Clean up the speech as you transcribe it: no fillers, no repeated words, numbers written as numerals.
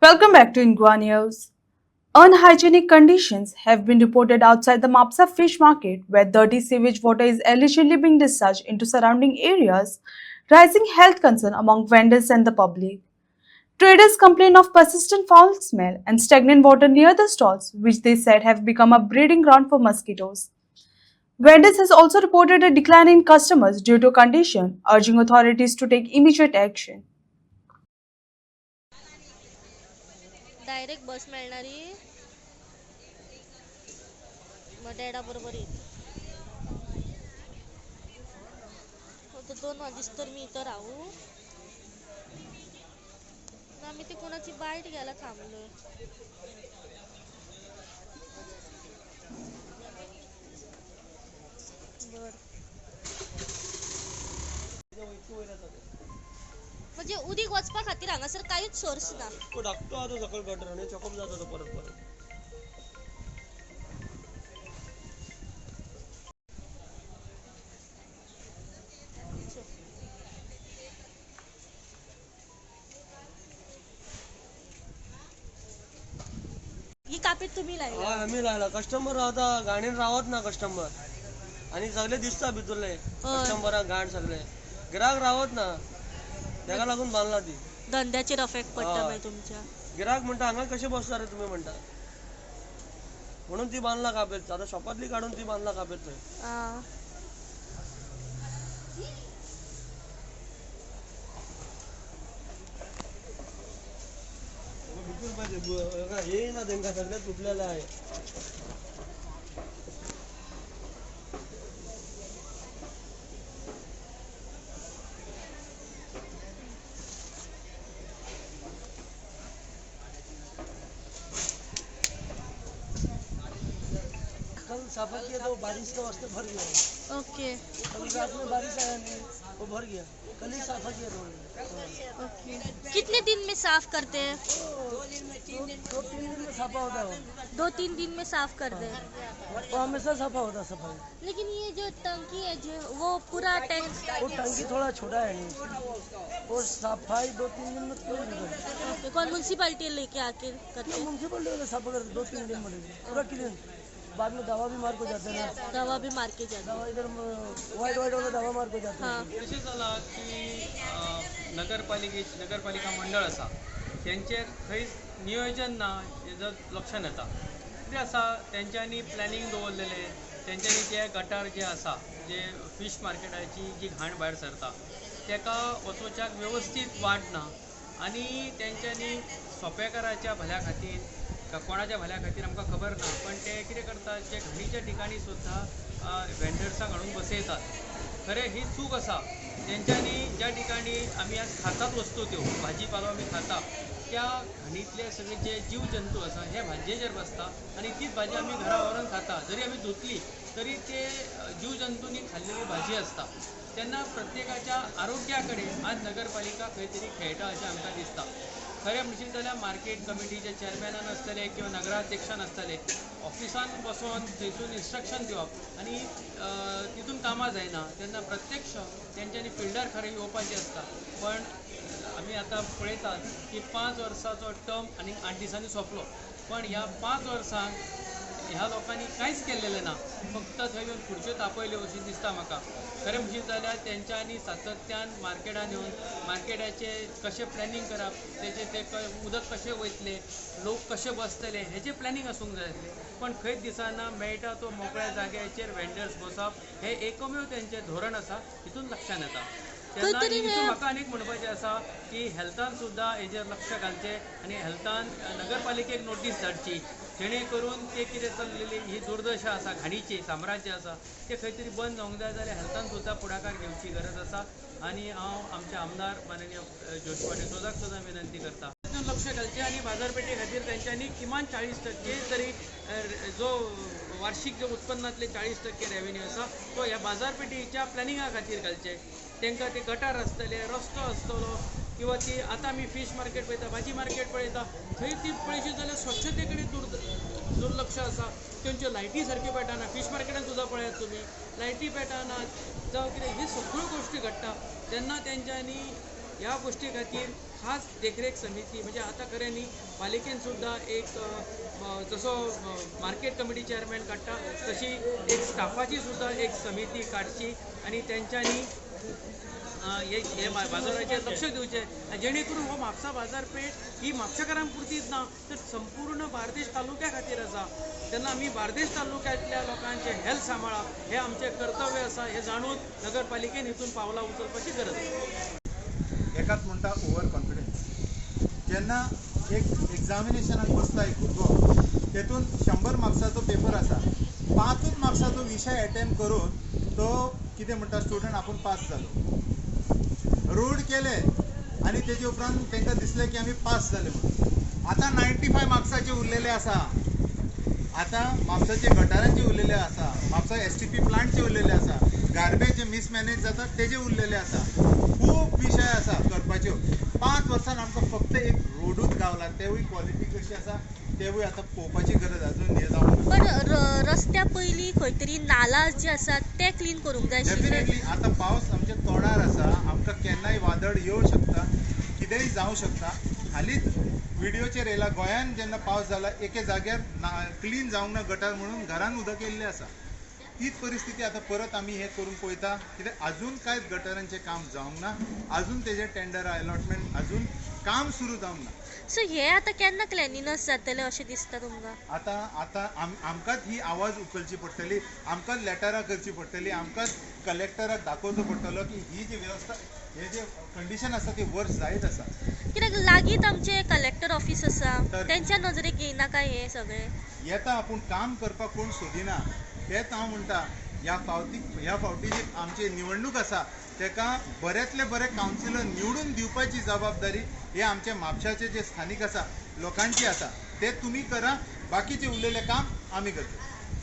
Welcome back to Ingwa News. Unhygienic conditions have been reported outside the Mapsa fish market, where dirty sewage water is allegedly being discharged into surrounding areas, raising health concern among vendors and the public. Traders complain of persistent foul smell and stagnant water near the stalls, which they said have become a breeding ground for mosquitoes. Vendors has also reported a decline in customers due to condition, urging authorities to take immediate action. Direct bus मिळणारी मग डॅडा बरोबर येईल. हो तर 2 vases तर मी इथं राहू ना. मी ते कोणाची बाईट घ्यायला थांबलोय. बर म्हणजे उदीक वचपा खातीर हांगासर कांयच सोर्स ना. तो धाकटो आहा तो सकयल गटर आनी चॉकअप जाता तो परत परत. ही कापीट तुम्ही हय लायला. आमी लायला कस्टमर रावता घाणीन रावत ना कस्टमर आनी सगळे दिसता भितरले कस्टमराक घाण सगळे गिराक रावत ना तेका लागून बांदला ती. धंद्याचेर अफेक्ट पडटा हय. मागीर तुमच्या. गिराक म्हणटा हांगा कशे बसता रे तुमी म्हणटा म्हणून ती बांदला कापेर. आतां शॉपातली काडून ती बांदला कापेर थंय. आ, भितूर पाहिजे येईना तेंका सगळे तुटलेले आहे. कल साफा किया तो बारिश के वास्ते भर गया. ओके कल रात में बारिश आया नहीं वो भर गया. कल ही साफा किया था ओके. कितने दिन में साफ करते हैं? 2-3 दिन में साफा होता है 2-3 दिन में साफ कर दे. वो हमेशा साफा होता है सफाई. लेकिन ये जो टंकी है जो वो पूरा टैंक. वो टंकी थोड़ा छोटा है नहीं वो सफाई 2-3 दिन में क्यों नहीं करते. ओके. कौन म्यूनसिपालिटी लेके आके करते हैं? म्यूनसिपलिटी वाले साफा करते 2-3 दिन में पूरा क्लीन. बाद में दवा भी मार को जाते हैं ना. दवा भी मार के जाते. दवा इधर वाइट वाला दवा मार को जाते हाँ. हैं. कशें जाला की नगरपालिका मंडळ आसा तेंचेर खंय नियोजन ना हेजो लक्षांत येता. कितें आसा तेंच्यांनी प्लॅनिंग दवरलेले तेंच्यांनी जे गटार जे आसा जे फीश मार्केटाची जी घाण भायर सरता तेका वचोवच्याक वेवस्थीत वाट ना आनी तेंच्यांनी सोंपेकाराच्या भल्या खातीर कोणाच्या भल्या खातीर आमकां खबर ना पण ते कितें करतात जे घाणीच्या ठिकाणी सुद्दां वेंडर्सांक हाडून बसयतात. खरें ही चूक आसा. तेंच्यांनी ज्या ठिकाणी आमी आज खातात वस्तू त्यो भाजीपालो आमी खाता त्या घाणीतले सगळे जे जीव जंतू आसा हे भाजयेचेर बसता आनी तीच भाजी आमी घरा व्हरून खाता. जरी आमी धुतली तरी ते जीव जंतूंनी खाल्लेली भाजी आसता. तेन्ना प्रत्येकाच्या आरोग्या कडेन आज नगरपालिका खंय तरी खेळटा अशें आमकां दिसता. खरें म्हणशीत जाल्यार मार्केट कमिटीचे चॅरमॅनान आसतले किंवा नगराध्यक्षान आसतले ऑफिसान बसोन थंयसून इन्स्ट्रक्शन दिवप आनी तितून कामां जायना तेन्ना प्रत्यक्ष तेंच्यांनी फिल्डार खरें येवपाचें आसता. पण आमी आतां पळयतात की 5 वर्सांचो टर्म आनी 8 दिसांनी सोंपलो पण ह्या 5 वर्सांक ह्या लोकांनी कांयच केल्लेलें ना. फक्त थंय येवन खुर्च्यो तापयल्यो अशें दिसता म्हाका. खरें म्हणशीत जाल्यार तेंच्यांनी सातत्यान मार्केटान येवन मार्केटाचे कशें प्लॅनिंग करप तेचे ते उदक कशें वयतले लोक कशे बसतले हेचें प्लॅनिंग आसूंक जाय आसलें. पण खंयच दिसना मेळटा तो मोकळ्या जाग्याचेर वेंडर्स बसप हें एकमेव तेंचें धोरण आसा हितून लक्षांत येता. तेन्ना तरी हितून म्हाका आनीक म्हणपाचें आसा की हेल्थान सुद्दां हेजेर लक्ष घालचें आनी हेल्थान नगरपालिकेक नोटीस धाडची जेणे करून ते कितें चल्लेली ही दुर्दशा आसा घाणीची साम्राज्य आसा ते खंय तरी बंद जावंक जाय. जाल्यार हेल्थान सुद्दां फुडाकार घेवची गरज आसा आनी हांव आमचे आमदार माननीय जोशी पाटील सोदाक सुद्दां विनंती करता लक्ष घालचें आनी बाजारपेठे खातीर तेंच्यांनी किमान 40% तरी जो वार्षिक जो उत्पन्नातले 40% रेवेन्यू आसा तो ह्या बाजारपेठेच्या प्लॅनिंगा खातीर घालचे. तेंकां ते गटार आसतले रस्तो आसतलो किंवा ती आतां आमी फीश मार्केट पळयता भाजी मार्केट पळयता थंय ती पळयशी जाल्यार स्वच्छते कडेन दुर्लक्ष आसा. तेंच्यो लायटी सारक्यो पेटना. फीश मार्केटान सुद्दां पळयात तुमी लायटी पेटनात जावं कितें ही सगळ्यो गोश्टी घडटा. तेन्ना तेंच्यांनी ह्या गोश्टी खातीर खास देखरेख समिती म्हणजे आता खऱ्यांनी पालिकेन सुद्धा एक जसो मार्केट कमिटी चेअरमॅन काडटा तशी एक स्टाफाची सुद्धा एक समिती काडची आणि त्यांच्यानी हे बाजाराचेर लक्ष दिवचें जेणे करून हो म्हापसा बाजारपेठ ही म्हापशेकारां पुरतीच ना तर संपूर्ण बार्देश तालुक्या खातीर आसा तेन्ना आमी बार्देश तालुक्यांतल्या लोकांचे हेल्थ सांबाळप हें आमचें कर्तव्य आसा हें जाणून नगरपालिकेन हितून पावलां उचलपाची गरज आसा. एकाच म्हणटा ओवर कॉन्फिडन्स. जेन्ना एक एग्जामिनेशनाक बसता एक भुरगो तेतून 100 मार्क्साचो पेपर आसा 5 मार्क्साचो विशय अटेंड करून तो कितें म्हणटा स्टुडंट आपूण पास जालो रूड केले आनी तेजे उपरांत तांकां दिसलें की आमी पास जाले म्हणून. आतां 95 मार्क्साचे उरलेले आसा. आतां म्हापसाचे गटारांचे उरलेले आसा म्हापसा STP प्लांटचे उरलेले आसा गार्बेज जे मिसमॅनेज जातात तेजे उरलेले आसा खूब विशय आसा करपाच्यो. 5 वर्सान आमकां फक्त एक रोडूच गावला तेवूय क्वॉलिटी कशी आसा तेवूय आतां पळोवपाची गरज अजून हे जावंक ना. पण रस्त्या पयलीं खंय तरी नाला जे आसात ते क्लीन करूंक जाय आशिल्ले. डेफिनेटली आतां पावस आमच्या तोंडार आसा आमकां केन्नाय वादळ येवं शकता कितेंय जावं शकता. हालींच व्हिडिओचेर येयला गोंयान जेन्ना पावस जाला एके जाग्यार क्लीन जावंक ना गटार म्हणून घरान उदक येयल्लें आसा. तीच परिस्थिती आतां परत आमी हे करून पळयता कित्याक आजून कांयच गटारांचें काम जावंक ना आजून तेजें टेंडर अलॉटमेंट आजून काम सुरू जावंक ना. सो हे आतां केन्ना क्लॅनिनस जातलें अशें दिसता तुमकां? आतां आमकांच ही आवाज उखलची पडटली आमकांच लेटरां करची पडटली आमकांच कलेक्टराक दाखोवचो पडटलो की ही जी वेवस्था हे जे कंडिशन आसा ती वर्स जायत आसा. कित्याक लागींच आमचे कलेक्टर ऑफिस आसा तर- तेंच्या नजरेक येयना काय हे सगळें? येता आपूण काम करपाक कोण सोदिना तेच हांव म्हणटा ह्या फावटी जी आमची निवडणूक आसा तेका बऱ्यांतले बरे कावन्सिलर निवडून दिवपाची जबाबदारी हे आमचे म्हापशाचे जे स्थानीक आसा लोकांची आसा ते तुमी करा बाकीचे उरलेले काम आमी करता.